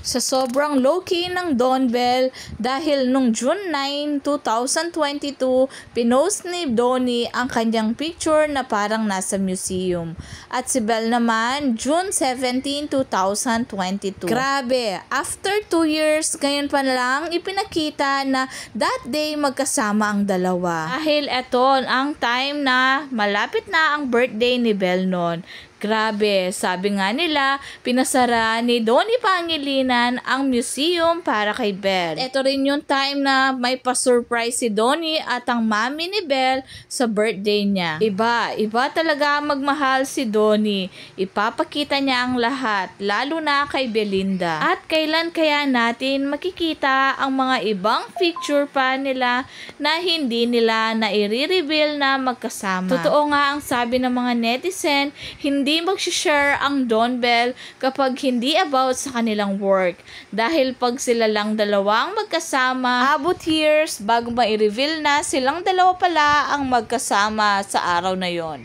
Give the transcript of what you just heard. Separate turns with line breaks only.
Sa sobrang low-key ng Dawn Bell dahil nung June 9, 2022, pinost ni Donnie ang kanyang picture na parang nasa museum. At si Bell naman, June 17, 2022. Grabe, after 2 years, ngayon pa lang ipinakita na that day magkasama ang dalawa. Dahil eto ang time na malapit na ang birthday ni Bell noon. Grabe, sabi nga nila, pinasara ni Donnie Pangilinan ang museum para kay Bell. Ito rin yung time na may pa-surprise si Donnie at ang mami ni Bell sa birthday niya. Iba talaga magmahal si Donnie. Ipapakita niya ang lahat, lalo na kay Belinda. At kailan kaya natin makikita ang mga ibang picture pa nila na hindi nila na-i-reveal na magkasama? Totoo nga ang sabi ng mga netizen, hindi mag-share ang Dawn Bell kapag hindi about sa kanilang work. Dahil pag sila lang dalawang magkasama, abot years bago ma-reveal na silang dalawa pala ang magkasama sa araw na yon.